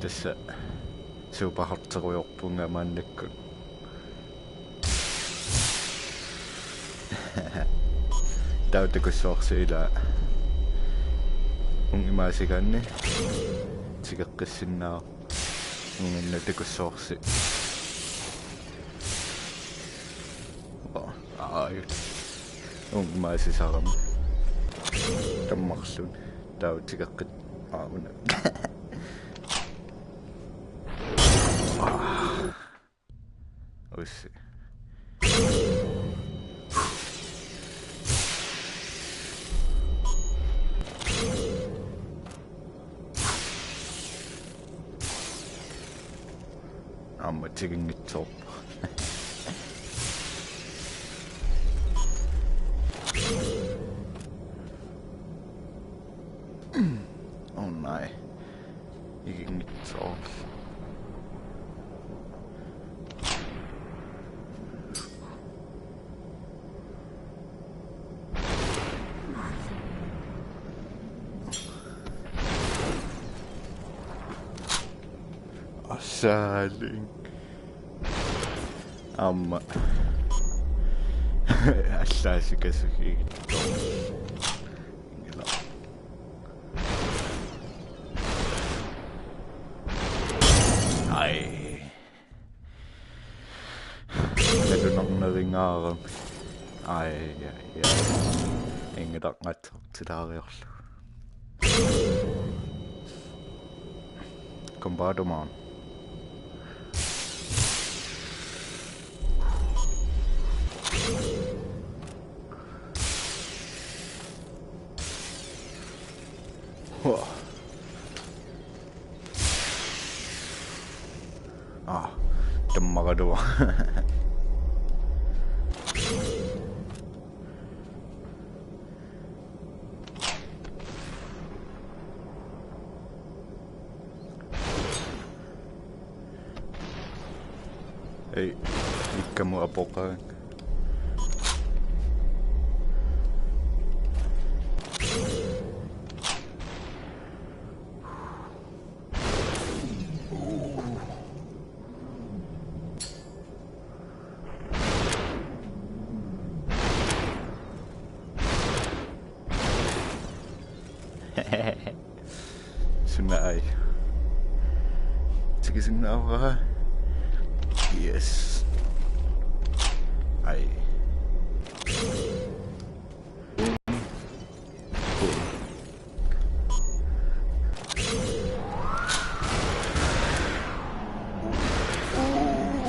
Tässä superhartseruyorpunga maannakkut. Tautakussuarsiila ungimaasigaanni tigeqqissinnaar unginnatakусsuarsi aayut ungimaasisaram tammarlun tautigeqqit auna ussi amma tigingitsorp oh nej igingitsorp Saling amma allaasikasugi ingila ai nalunernaringaaram ai ingilaqngatsartilaariorlu kombadomaan Temmagadua. Ei, mikä mua pokaan. Sinä ei. Sekin sinä on vähän. Yes. Ai.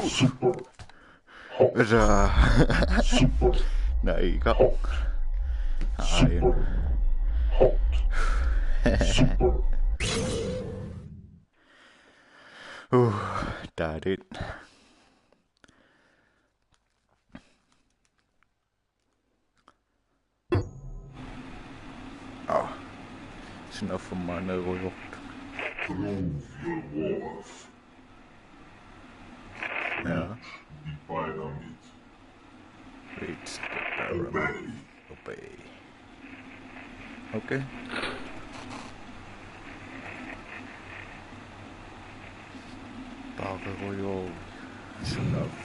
Super. Super. Naika. Aion. Super. That it. Oh, it's enough for my nose. Prove your worth. Yeah. The pyramid. Reach the pyramid. Obey. Obey. Okay. Royal. It's enough.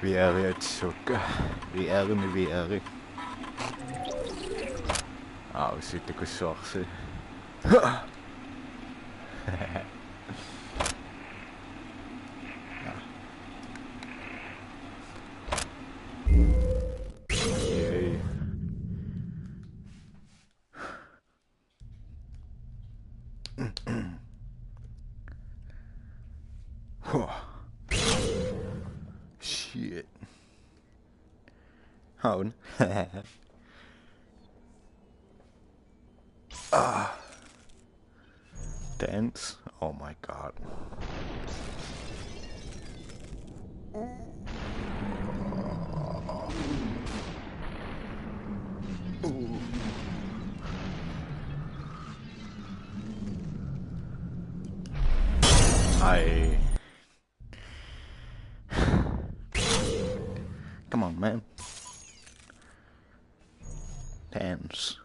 Vi är i ett sucka. Vi är i. Ja, vi sitter på sorsi. Yay. Shit. Hone. Dance. Oh my god. Come on, man. Dance.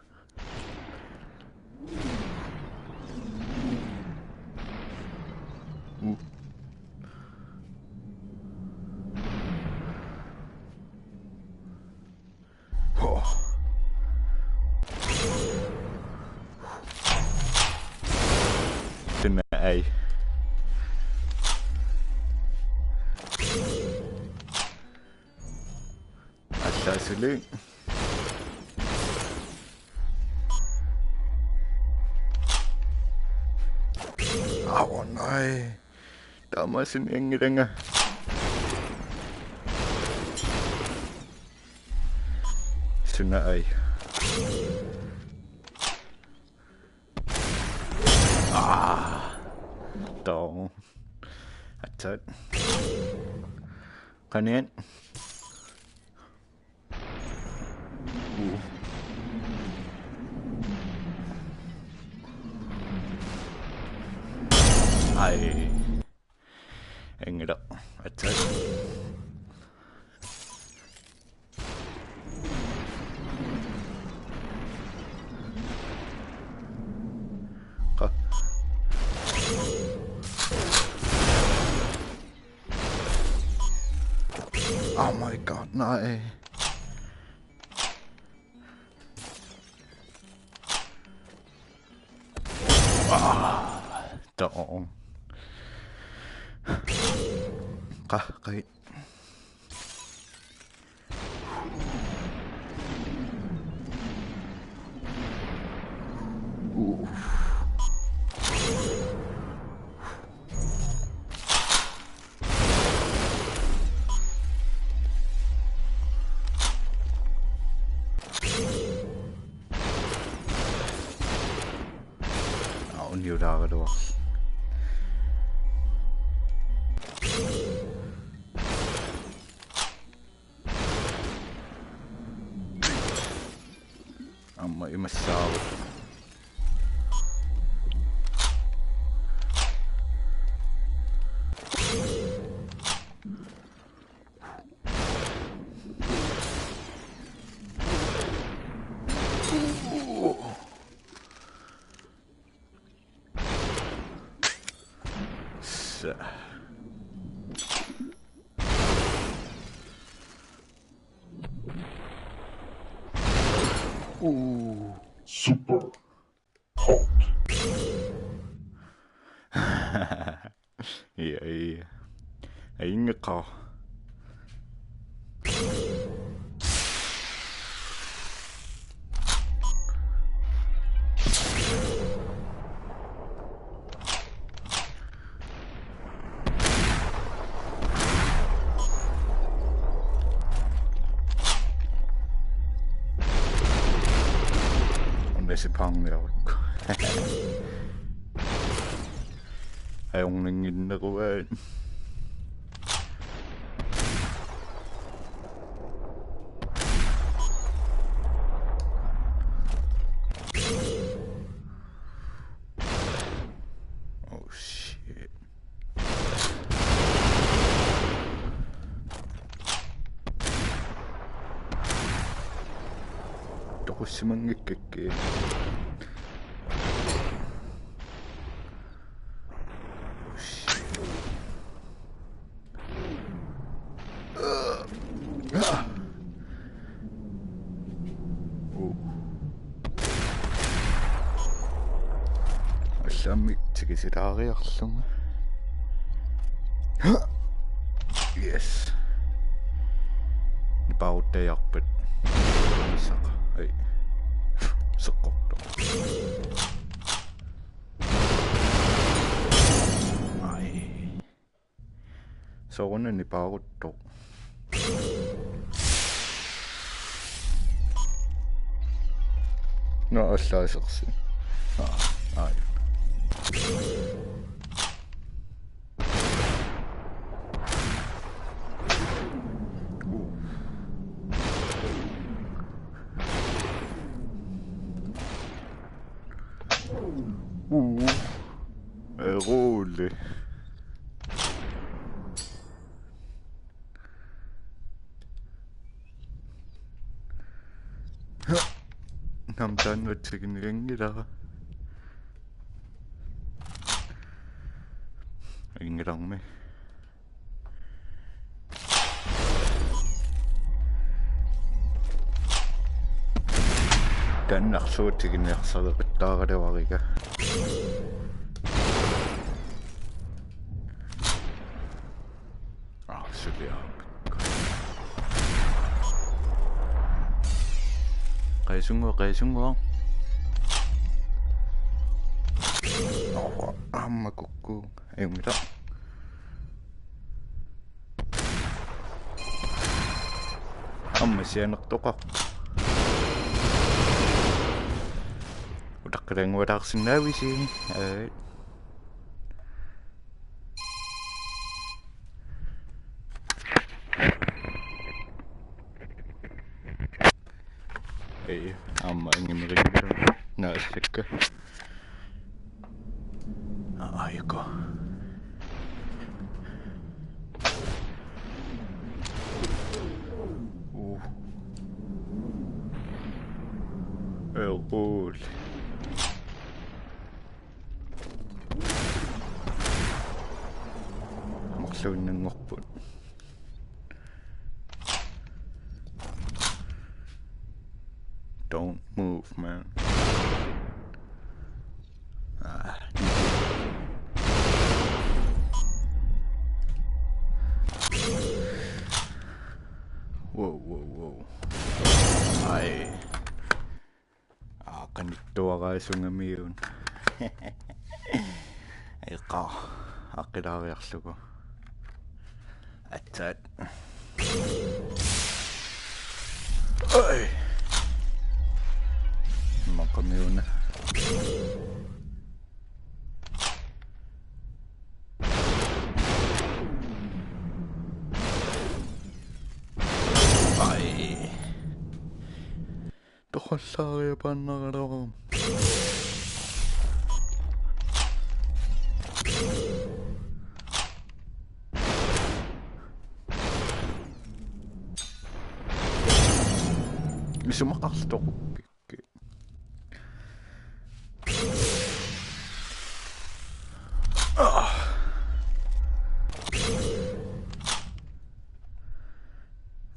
Sådan ay. Asasuling. Oh nej. Tama sinengiranga. Suna ay. Tong. Atat. Kanin. Ay. Engedok. Atat. Oh my god, nej. Dong. Kahit. Nhiều dagar då. Amma imassaava. Super hot. Ja. Inget krav. Om pangiraukko. Ai onningin ruoan. Oh shit. Tokussimangikkekke. Tigisitaariarlunga. Yes. Nipauttajarput. Saka. Ei. Soqqorto. Ai. Sorunen nipaarutto. No allaasersi. Ai. Rolle. Namdan öteki rengi daha. Ingerang me. Dan naksuutikin jaksalupittaakade variga. Qaisunguaq amma kukku ayungita amma sianertoqaq utaqqalangualaarsinnaavisi ei amma ingimeriga naassakka aiko الغول مقلون النقبل Don't move, man. Whoa. Ai. Qanittuaqaasungamiun. Iqa. Aqilaariarlugu. Atsat. Ai. Maqamiuna. Ai. Toqallaria pannaqalarum. Isumaqarlutoq.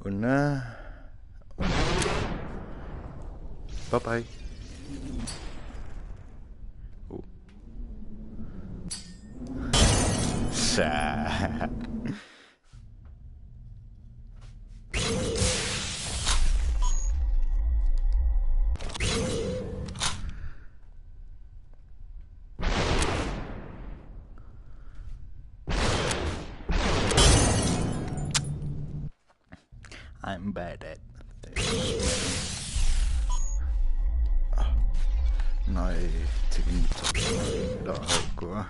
Una. Bye-bye. Oh. Sad. I'm bad at this. Nej, tycker inte att det här går.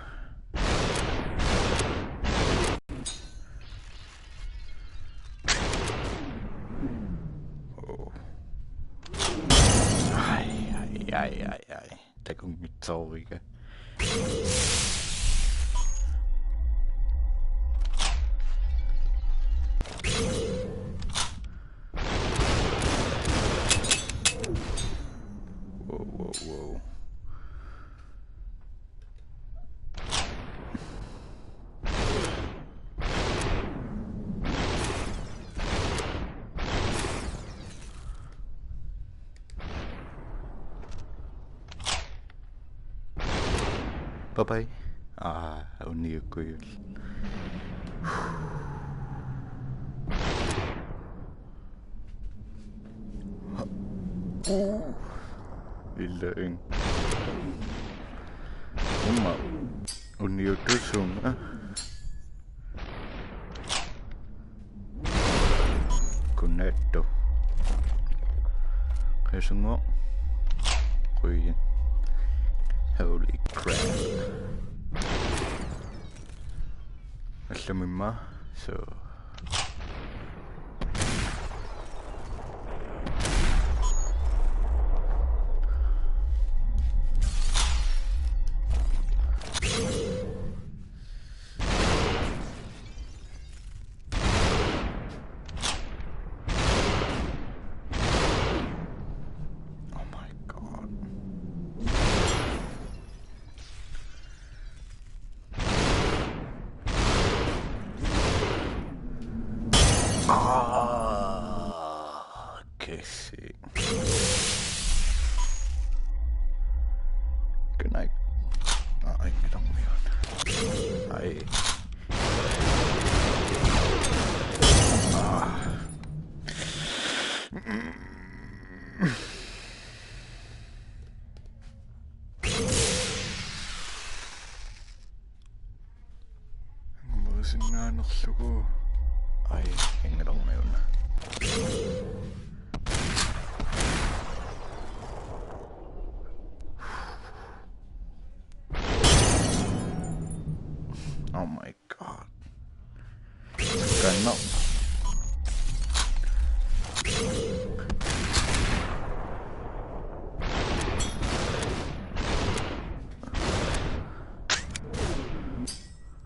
Aj. Det går mitt sorg. Whoa. Bye-bye. Uniikkuil. Illeen. Umma uniikkusunga. Kunnetto. Qaisunguaq. Queen. Holy crap. Allamimma, so oh my god. Okay, see. Good night. I get on me. Sinnanerlugu ai ingelormiuna. Oh my god. Cannot.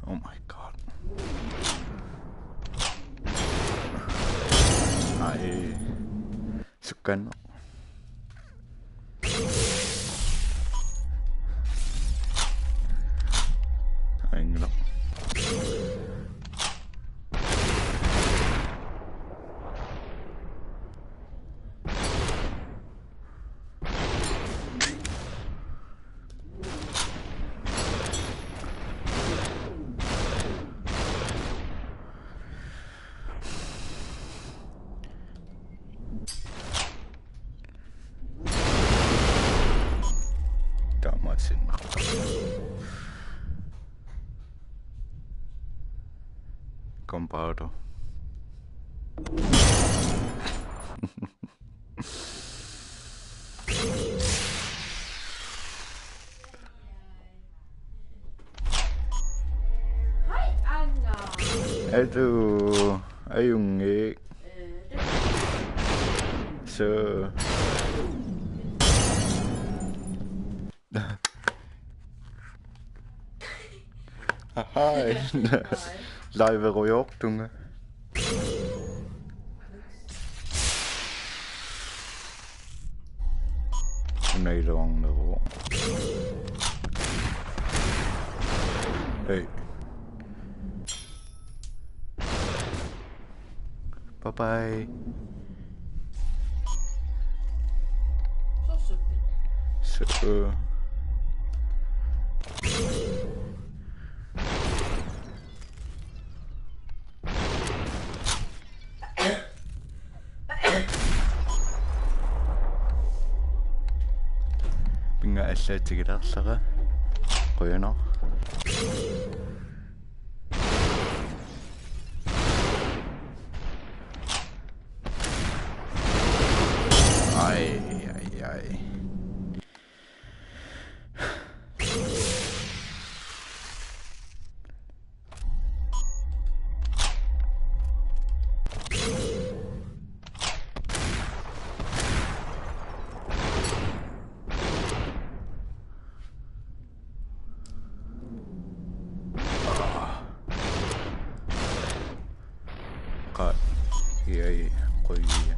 Oh my god. Ai sukan. Ai ngelo. Damasin ako. Comparo. Hej Anna! Aduh, ayung ik. Så. Hej. Live Royoktunge. Nej, det var en ro. Hey. Bye bye. Så suppigt. Så. Pinga allaatigilaarsara qoyanaq. Ai. Qat yai qoyya.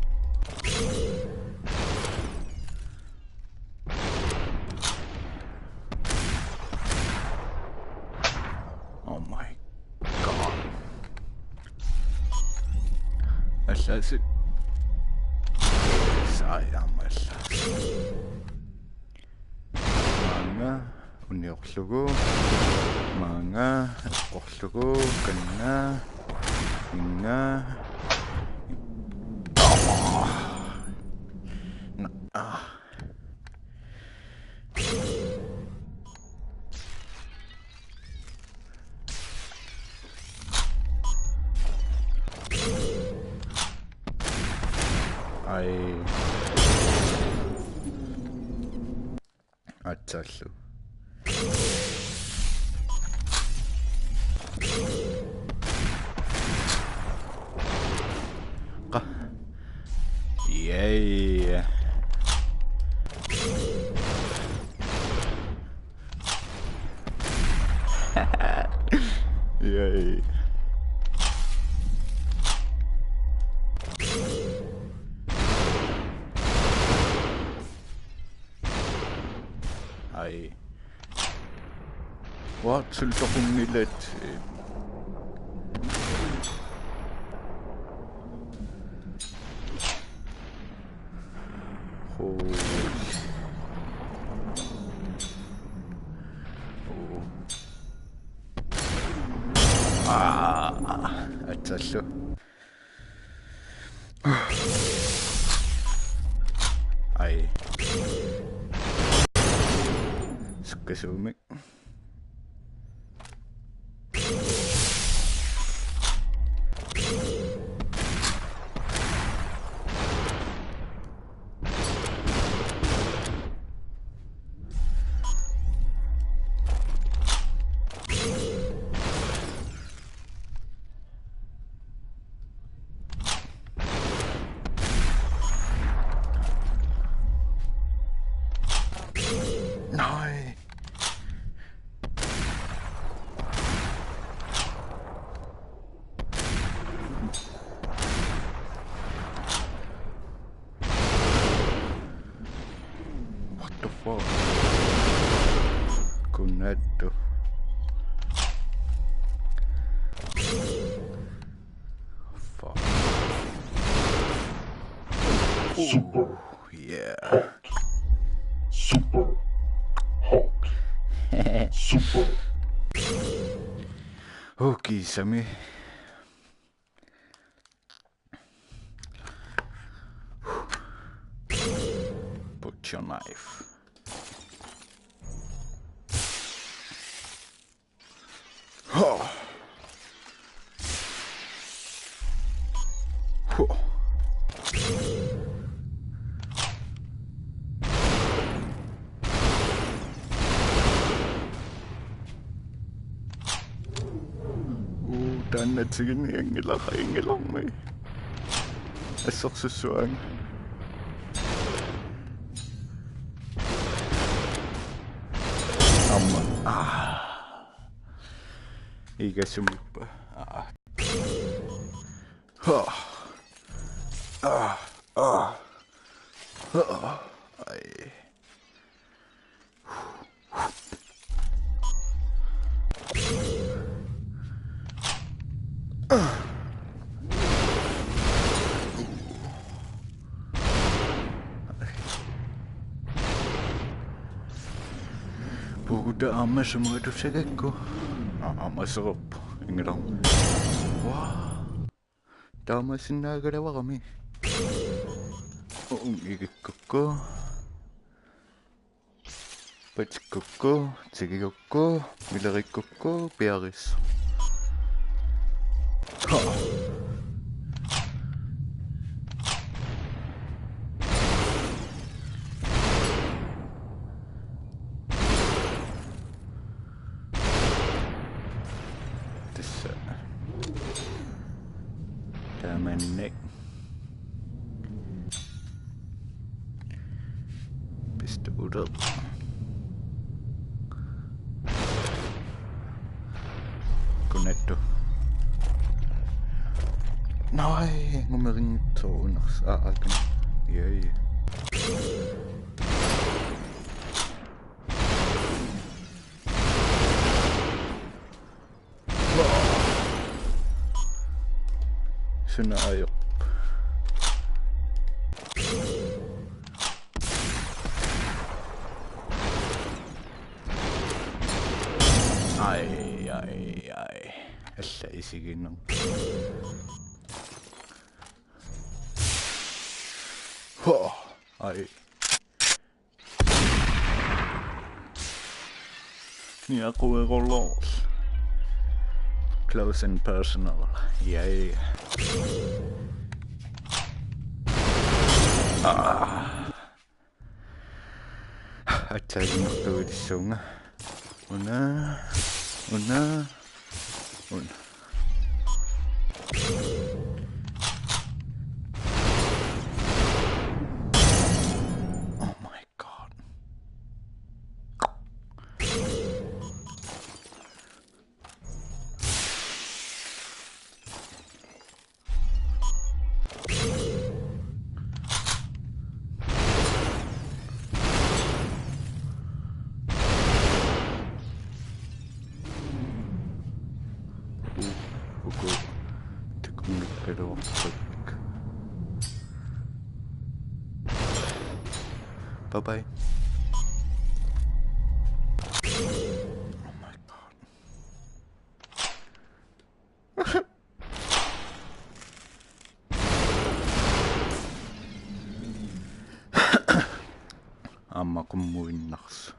Oh my god. Assassin. Sayang assassin. Manga uniorlugu. Manga orlugu kanna. Inga. Ai atsallu. Qa. Yay. Yay. Ai. What sultoqungilat. Atsallu. Sukkasumi. Nej. What the fuck? Cornetto. Fuck. Super Yeah. hot. Super hot. Super. Okay, Sammy. Put your knife. Oh. Oh. Tänne siinä jengillä hengilamme. Essoksusuan. Amma. Eikä sumippa. Ai. Puhuta amma semua itu segekku. Masarap. Ingat lang. Wah. Tama sinagarawa kami. Igikoko. Patsikoko. Tsigikoko. Milarikoko. Piaris. Tässä. Tämmönen. Pistä uudella. Connecto. Nej, må man ringe tågen og saken. Ja, ja. Sådan er jeg. Ai. Alla isikin on. Ai. Niin aku ei ole close and personal. Yay. Attack nog di sunga. Una. Oh my god. Bye-bye. Oh my god. Amma kun muinnas.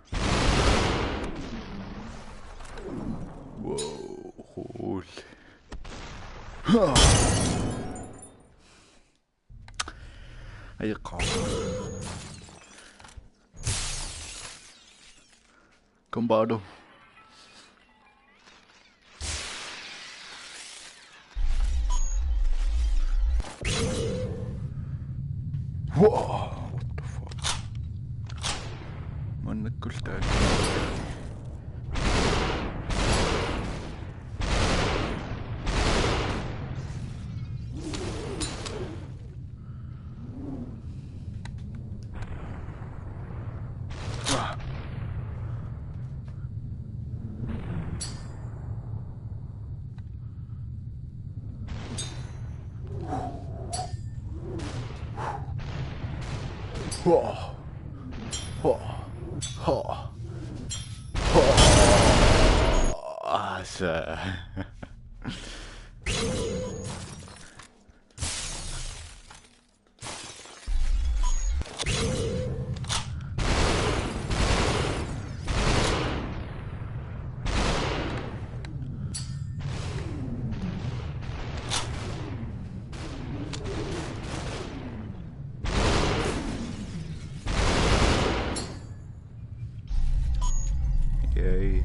Ay ka. Kambado. Wow, what the fuck? Man nagkultag. Whoa. Whoa. Whoa. Asa. Yay.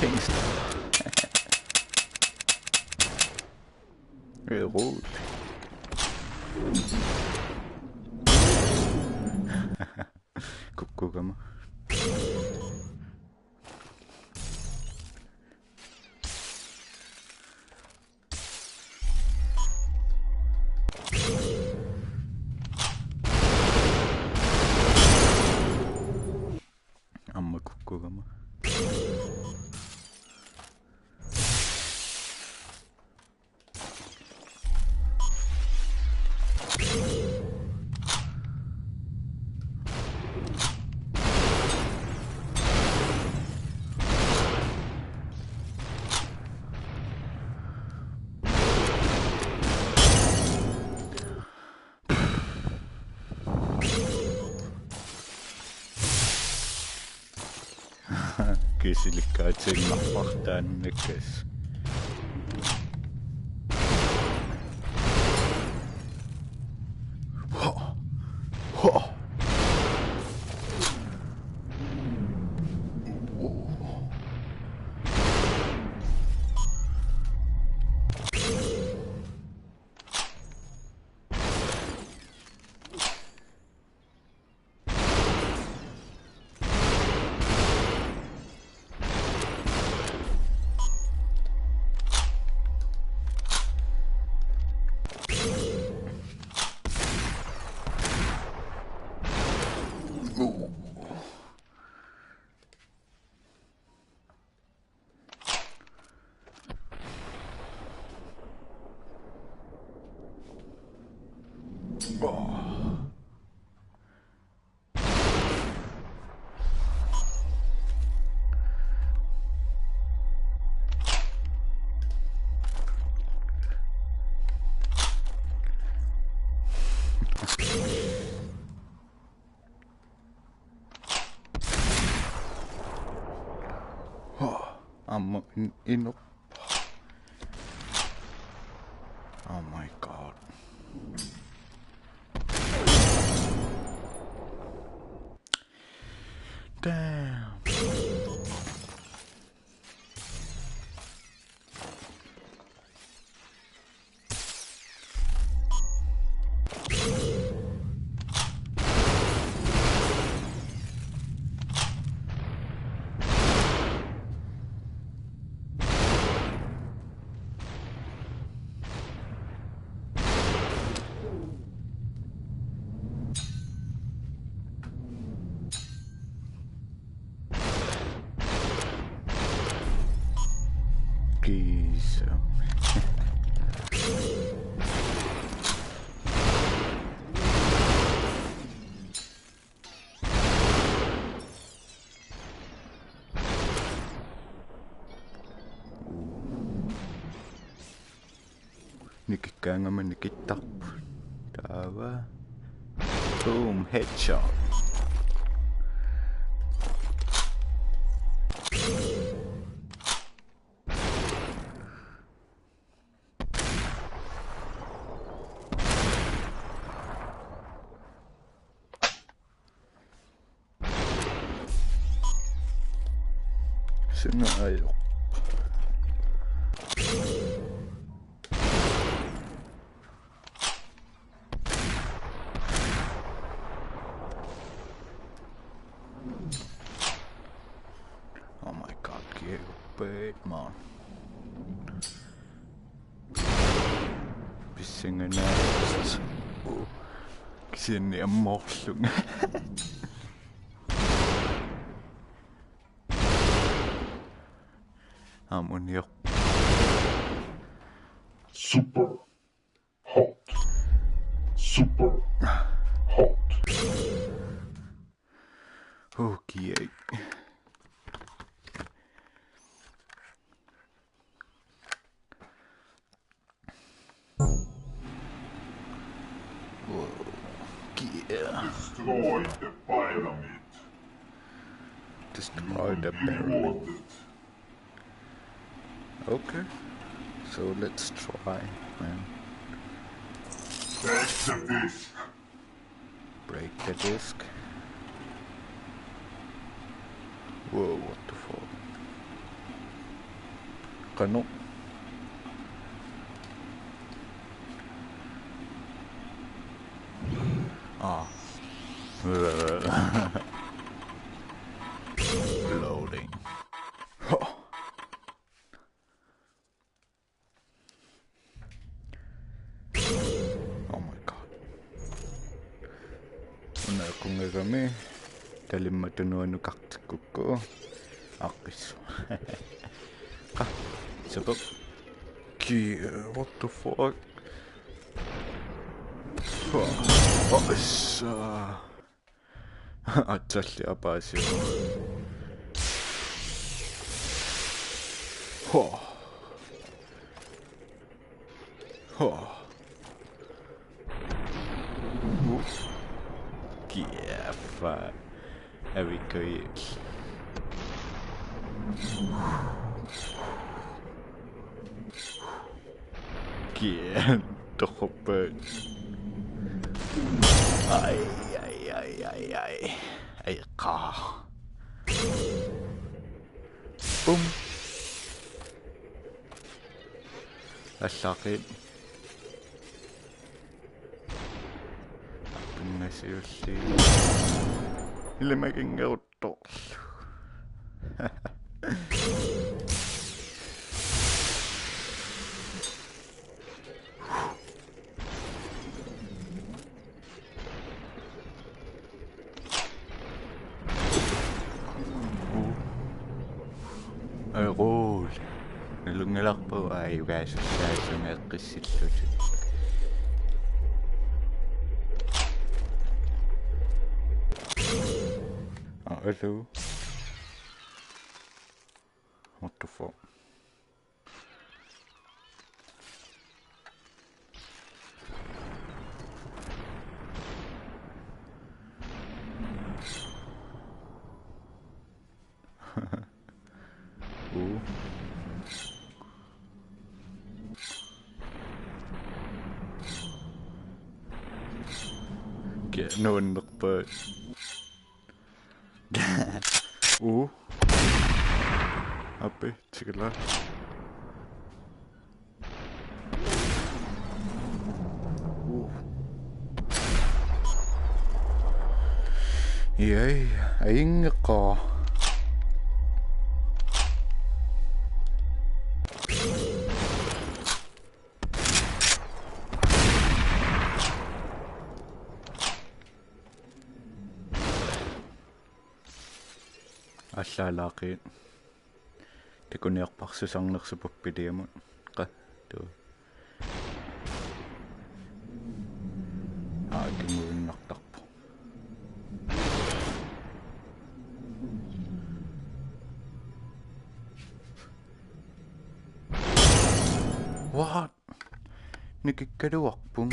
Kingston. Rot. Guck mal. Amma guck mal. Kisilikkaat silmä pahtaan nekes. I'm in. Oh my god. Damn. Please. Nikikää naman nikitap. Power. Boom, headshot. Scenario. Oh my god, get bait man. Bissingen näst. Sinne ja morslung. Ammoniak. Super hot. Super hot. Okay. Whoa. Yeah. Destroy the pyramid. Destroy the pyramid. Rewarded. Okay. So let's try, man. Take the disc. Break the disc. Whoa, what the fuck? Kano? Ah. Loading. Oh my god. Una kung kami dalim matunuan kaktikko akis. Ah, sabab. What the fuck? Oh, is atsalli apasi. Oh. Oh. Yeah, fuck. There we go. Yeah, toch op Ay, ay, ay, ay, ay. Ay, ka. Boom. Asakit. Apa na seriously? Hindi maging auto. Ay, roll. Nalungalak po ay guys sa nagkisilot. Hello. What the fuck? Ooh. Get no one look but ooh. Abi çıkılar. Yay, ayun ka. Aslalaki. Di ko niyak paksusang nagsupapide mo. Ka, to. Di mo rin naktakpo. What? Nakikadawak pong.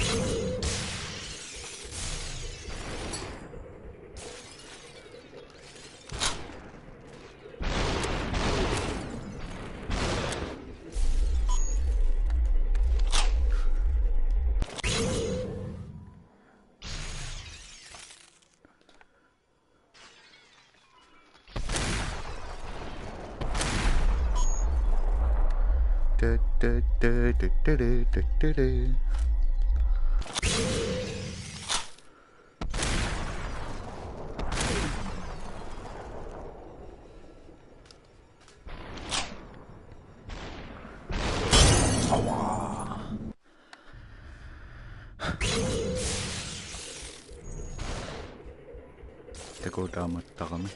Tekodaamatta kami.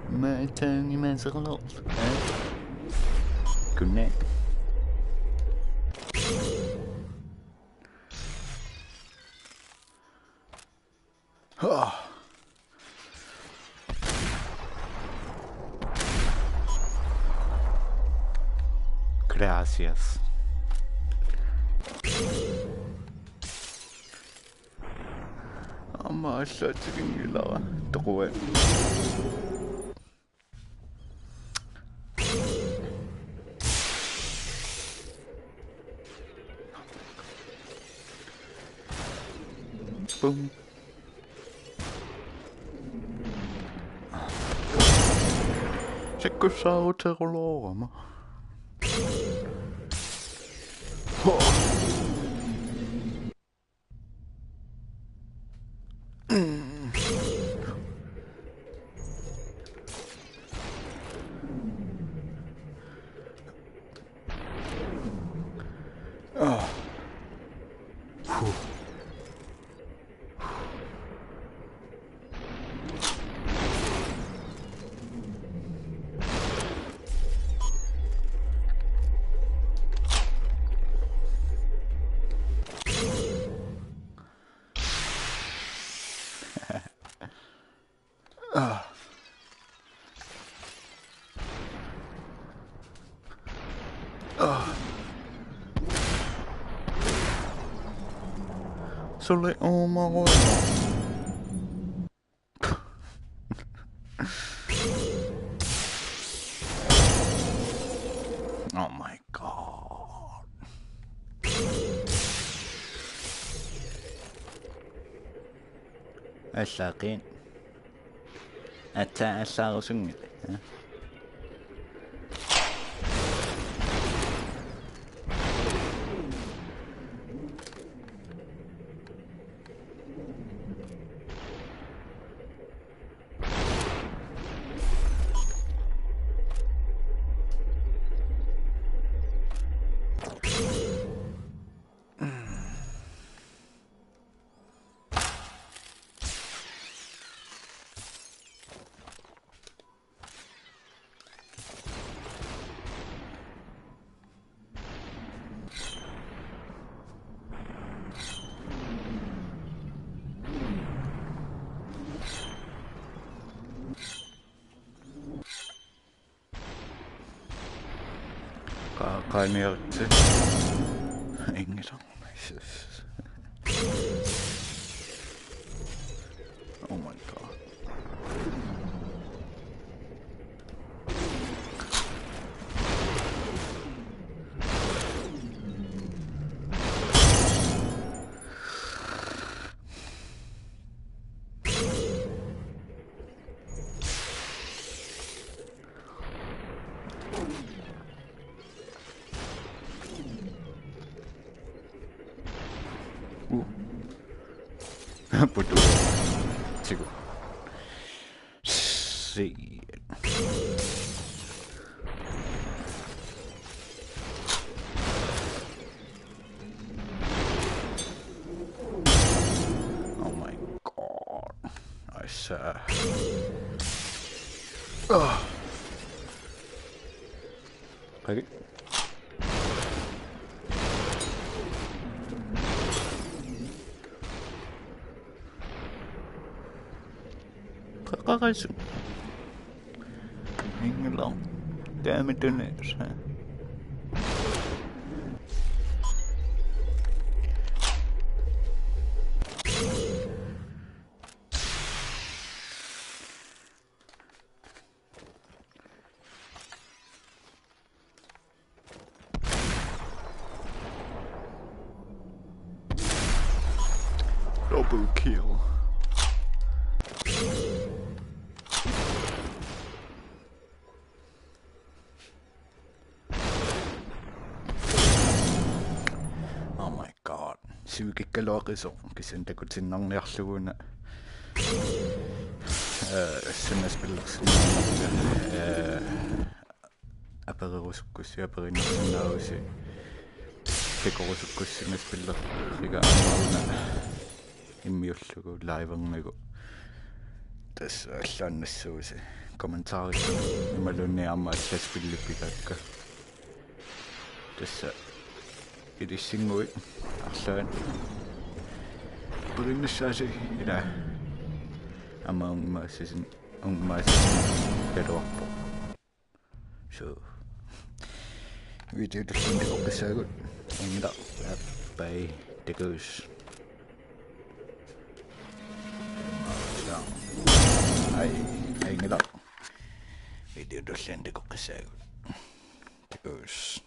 Mä teen nimensä lolta. Kunne. Gracias. Amma aşağıdaki yılağa doğru. Boom. Check us out, Rolorama. Sulle oma voima. Oh my god. الساقين الساق سنجد kaynıyordu. İngilizce. Oh my god. 보통 지금 see. Oh my god. I saw. Okay. 가가지고 잉글랑 damn it Triple kill. Oh my god. Sivikikkaluaqiso kisantakutinnerniarluguna. Sunnaspillersinnaarnerluga. Apererusukkussi aperinnersinnarusi. Pikorusukkussinnaspillerriga aamauna. Immiullugu laivernigu. Tässä allannissuusi kommentaarissa imalunni amma allaspillippitakka. Tässä idissingui arlaan perinnissaasi ila amma ungmaassisin kaluarpo. So videotullindikoqqisaagut ingila bye tikus. Ai ngila video dollendikoqqisaagut tikus.